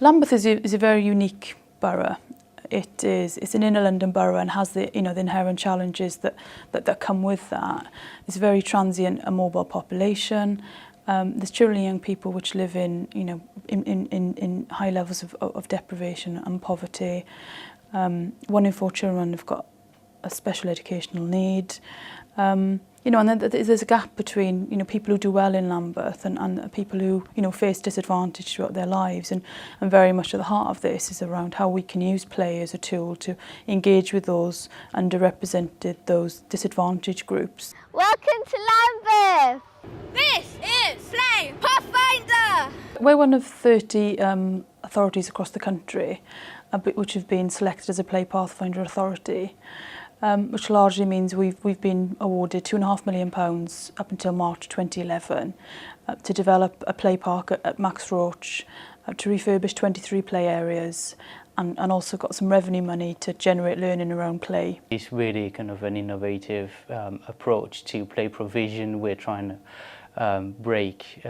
Lambeth is a very unique borough. It's an inner London borough and has the inherent challenges that come with that. It's a very transient and mobile population. There's children and young people which live in high levels of deprivation and poverty. 1 in 4 children have got a special educational need. And then there's a gap between people who do well in Lambeth and people who face disadvantage throughout their lives, and very much at the heart of this is around how we can use play as a tool to engage with those underrepresented, those disadvantaged groups. Welcome to Lambeth! This is Play Pathfinder! We're one of 30 authorities across the country which have been selected as a Play Pathfinder authority. Which largely means we've been awarded £2.5 million up until March 2011 to develop a play park at Max Roach, to refurbish 23 play areas, and also got some revenue money to generate learning around play. It's really kind of an innovative approach to play provision. We're trying to break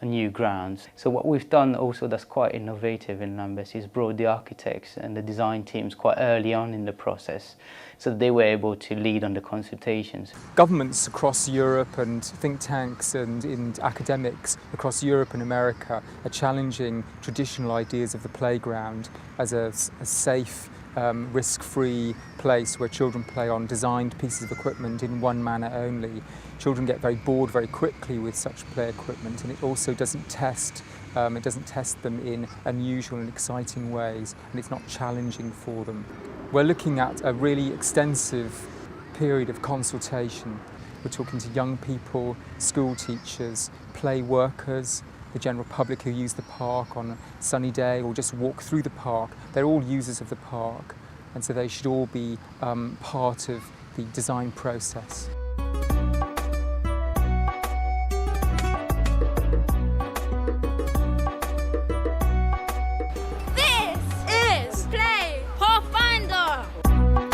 new grounds. So what we've done also that's quite innovative in Lambeth is brought the architects and the design teams quite early on in the process, so that they were able to lead on the consultations. Governments across Europe and think tanks and academics across Europe and America are challenging traditional ideas of the playground as a safe, risk-free place where children play on designed pieces of equipment in one manner only. Children get very bored very quickly with such play equipment, and it also doesn't test them in unusual and exciting ways, and it's not challenging for them. We're looking at a really extensive period of consultation. We're talking to young people, school teachers, play workers, the general public who use the park on a sunny day or just walk through the park. They're all users of the park, and so they should all be part of the design process.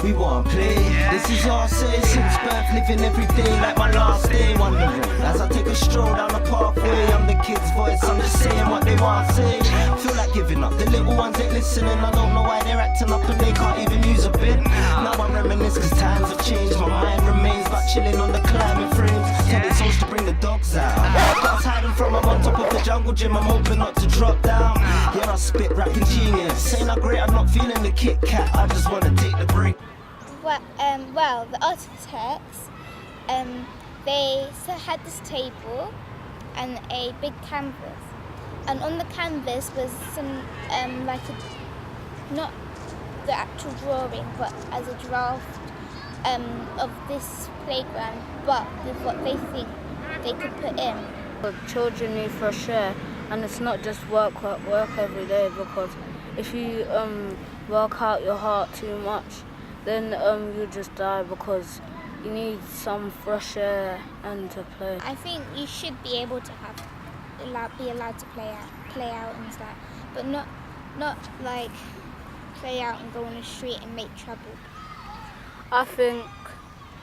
We want play, this is all I say since birth, living every day like my last day. Wondering, as I take a stroll down the pathway, I'm the kid's voice, I'm just saying what they want to say. Feel like giving up, the little ones ain't listening, I don't know why they're acting up and they can't even use a bin. Now I reminisce cause times have changed, my mind remains but chilling on the climbing frames, telling souls to bring the dogs out. Guys hiding from them on top of the jungle gym, I'm hoping not to drop down. Yeah, I spit rapping genius, saying I'm great, I'm not feeling the Kit Kat, I just wanna take the break. Well, the architects, they had this table and a big canvas, and on the canvas was some not the actual drawing, but as a draft of this playground, but with what they think they could put in. Children need fresh air, and it's not just work every day, because if you work out your heart too much, then you just die, because you need some fresh air and to play. I think you should be able to be allowed to play out and stuff, but not like play out and go on the street and make trouble. I think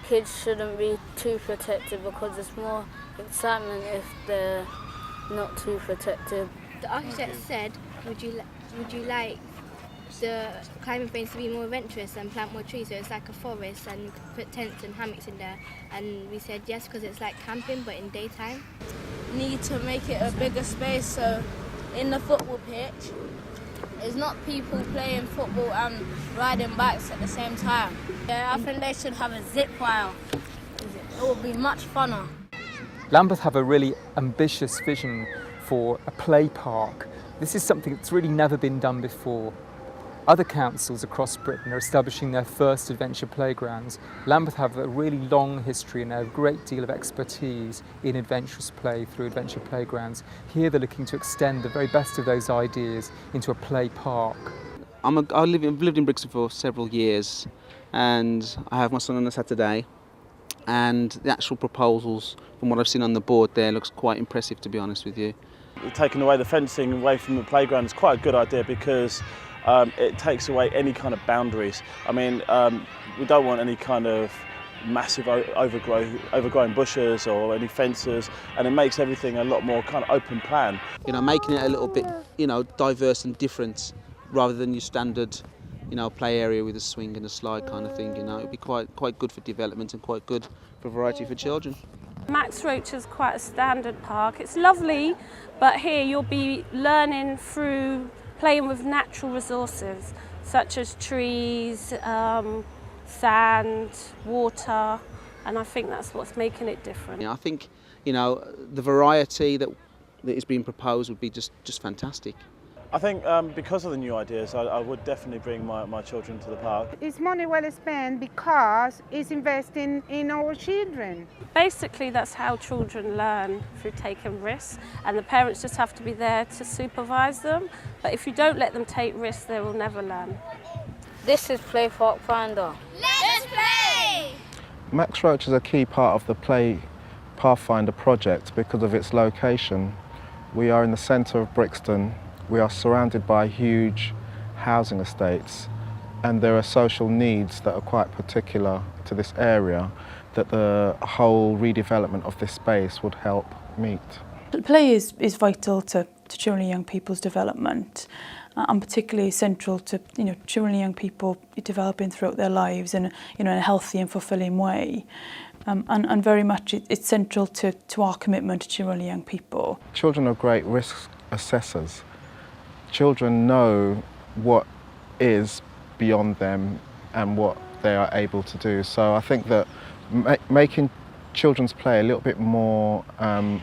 kids shouldn't be too protected, because it's more excitement if they're not too protected. The architect said, would you like the climbing frames to be more adventurous and plant more trees, so it's like a forest and you could put tents and hammocks in there, and we said yes because it's like camping but in daytime. Need to make it a bigger space, so in the football pitch it's not people playing football and riding bikes at the same time. Yeah, I think they should have a zip wire. It would be much funner. Lambeth have a really ambitious vision for a play park. This is something that's really never been done before. Other councils across Britain are establishing their first adventure playgrounds. Lambeth have a really long history and a great deal of expertise in adventurous play through adventure playgrounds. Here they're looking to extend the very best of those ideas into a play park. I've lived in Brixton for several years, and I have my son on a Saturday, and the actual proposals from what I've seen on the board there looks quite impressive, to be honest with you. Taking away the fencing away from the playground is quite a good idea, because it takes away any kind of boundaries. I mean, we don't want any kind of massive overgrown bushes or any fences, and it makes everything a lot more kind of open plan. You know, making it a little bit, you know, diverse and different rather than your standard, you know, play area with a swing and a slide kind of thing. You know, it'd be quite good for development and quite good for variety for children. Max Roach is quite a standard park. It's lovely, but here you'll be learning through playing with natural resources such as trees, sand, water, and I think that's what's making it different. I think, you know, the variety that is being proposed would be just fantastic. I think because of the new ideas, I would definitely bring my children to the park. It's money well spent because it's investing in our children. Basically, that's how children learn, through taking risks, and the parents just have to be there to supervise them. But if you don't let them take risks, they will never learn. This is Pathfinder. Let's play! Max Roach is a key part of the Play Pathfinder project because of its location. We are in the centre of Brixton. We are surrounded by huge housing estates, and there are social needs that are quite particular to this area that the whole redevelopment of this space would help meet. Play is vital to children and young people's development, and particularly central to children and young people developing throughout their lives in a healthy and fulfilling way. And very much it's central to our commitment to children and young people. Children are great risk assessors. Children know what is beyond them and what they are able to do. So I think that making children's play a little bit more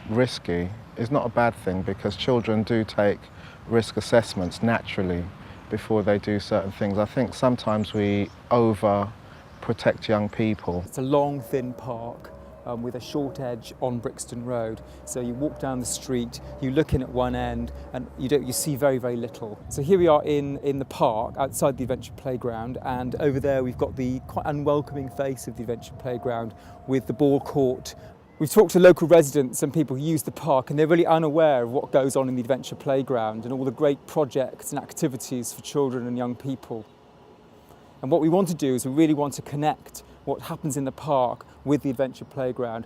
risky is not a bad thing, because children do take risk assessments naturally before they do certain things. I think sometimes we over-protect young people. It's a long, thin park with a short edge on Brixton Road. So you walk down the street, you look in at one end, and you see very, very little. So here we are in the park, outside the Adventure Playground, and over there we've got the quite unwelcoming face of the Adventure Playground with the ball court. We've talked to local residents and people who use the park, and they're really unaware of what goes on in the Adventure Playground and all the great projects and activities for children and young people. And what we want to do is we really want to connect what happens in the park with the Adventure Playground.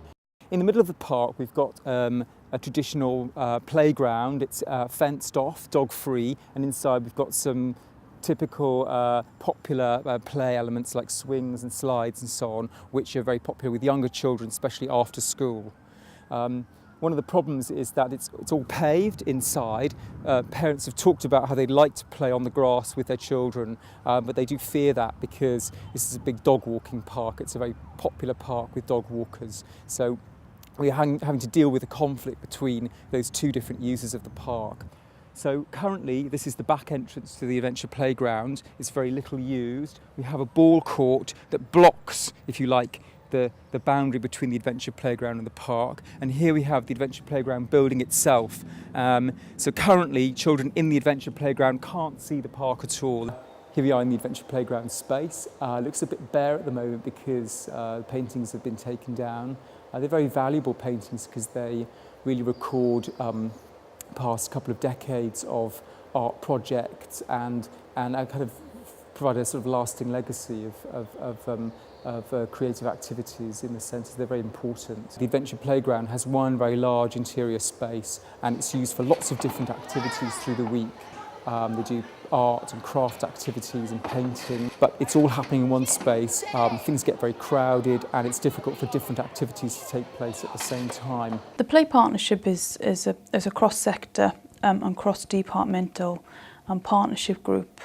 In the middle of the park we've got a traditional playground. It's fenced off, dog-free, and inside we've got some typical popular play elements like swings and slides and so on, which are very popular with younger children, especially after school. One of the problems is that it's all paved inside. Parents have talked about how they'd like to play on the grass with their children, but they do fear that because this is a big dog walking park. It's a very popular park with dog walkers. So we're having to deal with a conflict between those two different users of the park. So currently this is the back entrance to the Adventure Playground. It's very little used. We have a ball court that blocks, if you like, the boundary between the Adventure Playground and the park. And here we have the Adventure Playground building itself. So currently children in the Adventure Playground can't see the park at all. Here we are in the Adventure Playground space. It looks a bit bare at the moment because paintings have been taken down. They're very valuable paintings because they really record past couple of decades of art projects and kind of provide a sort of lasting legacy of creative activities, in the sense that they're very important. The Adventure Playground has one very large interior space, and it's used for lots of different activities through the week. They do art and craft activities and painting, but it's all happening in one space. Things get very crowded, and it's difficult for different activities to take place at the same time. The Play Partnership is a cross-sector and cross-departmental partnership group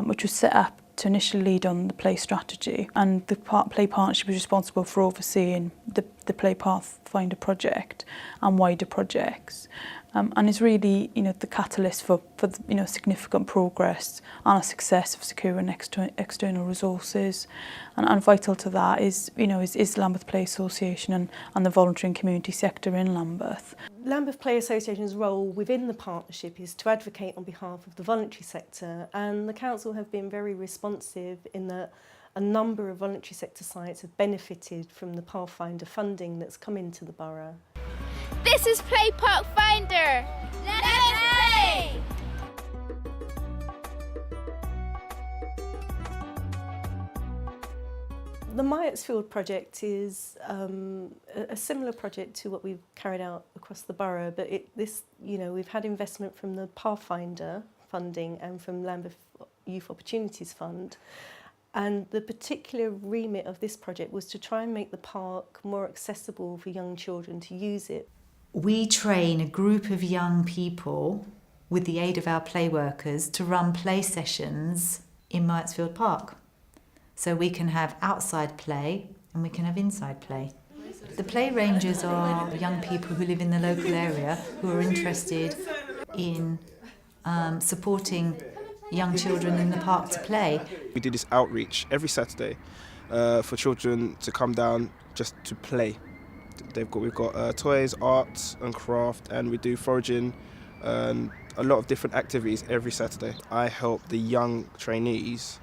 which was set up to initially lead on the Play strategy, and the Play Partnership is responsible for overseeing the Play Pathfinder project and wider projects, and is really the catalyst for significant progress and a success of securing external resources, and vital to that is Lambeth Play Association and the voluntary and community sector in Lambeth. Lambeth Play Association's role within the partnership is to advocate on behalf of the voluntary sector, and the council have been very responsive in that a number of voluntary sector sites have benefited from the Pathfinder funding that's come into the borough. This is Play Pathfinder. Let's play! The Myattsfield project is a similar project to what we've carried out across the borough, but we've had investment from the Pathfinder funding and from Lambeth Youth Opportunities Fund. And the particular remit of this project was to try and make the park more accessible for young children to use it. We train a group of young people with the aid of our play workers to run play sessions in Myattsfield Park. So we can have outside play and we can have inside play. The play rangers are young people who live in the local area who are interested in supporting young children in the park to play. We do this outreach every Saturday for children to come down just to play. We've got toys, arts and craft, and we do foraging and a lot of different activities every Saturday. I help the young trainees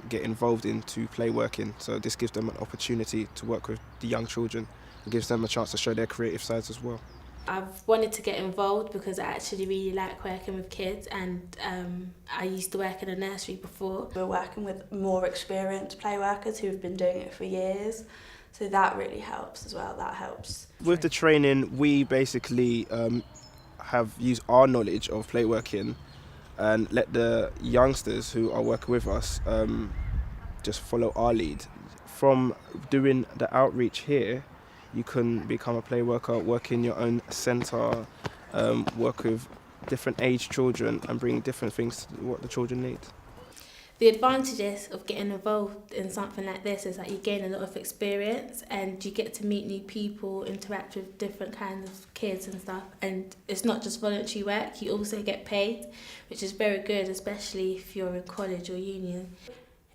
get involved into play working, so this gives them an opportunity to work with the young children. It gives them a chance to show their creative sides as well. I've wanted to get involved because I actually really like working with kids, and I used to work in a nursery before. We're working with more experienced play workers who have been doing it for years, so that really helps as well. That helps. With the training, we basically have used our knowledge of play working and let the youngsters who are working with us just follow our lead. From doing the outreach here, you can become a play worker, work in your own centre, work with different age children and bring different things to what the children need. The advantages of getting involved in something like this is that you gain a lot of experience and you get to meet new people, interact with different kinds of kids and stuff. And it's not just voluntary work, you also get paid, which is very good, especially if you're in college or uni.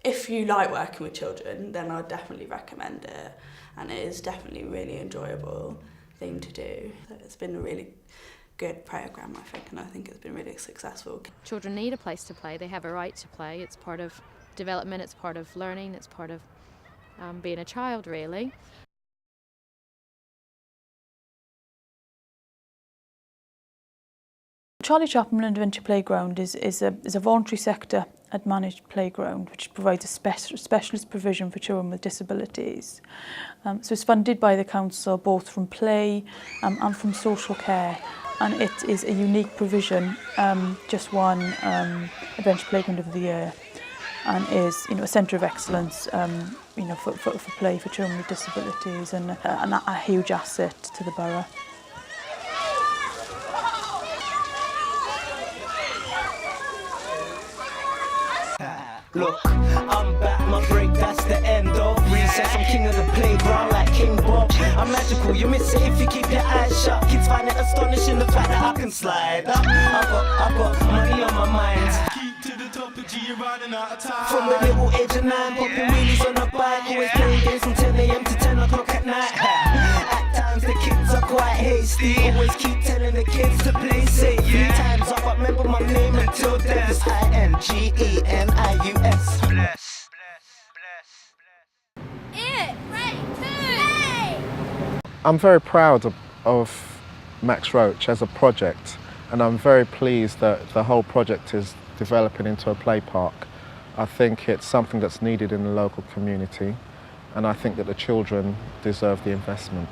If you like working with children, then I'd definitely recommend it. And it is definitely a really enjoyable thing to do. It's been a really good programme, I think, and I think it's been really successful. Children need a place to play. They have a right to play. It's part of development, it's part of learning, it's part of being a child, really. Charlie Chaplin Adventure Playground is a voluntary sector and managed playground which provides a specialist provision for children with disabilities. So it's funded by the council both from play and from social care, and it is a unique provision, just won Adventure Playground of the Year, and is a centre of excellence for play for children with disabilities, and a huge asset to the borough. Look, I'm back, my break, that's the end of recess. I'm king of the playground like King Bob. I'm magical, you miss it if you keep your eyes shut. Kids find it astonishing the fact that I can slide up. I've got money on my mind. Keep to the top of G, you're running out of time. From the little age of 9, popping wheelies on a bike. Always playing games from 10 AM to 10 o'clock at night. At times the kids are quite hasty. Always keep telling the kids to play safe. 3 times up, I remember my name until death. It's INGENIUS. Bless. I'm very proud of Max Roach as a project, and I'm very pleased that the whole project is developing into a play park. I think it's something that's needed in the local community, and I think that the children deserve the investment.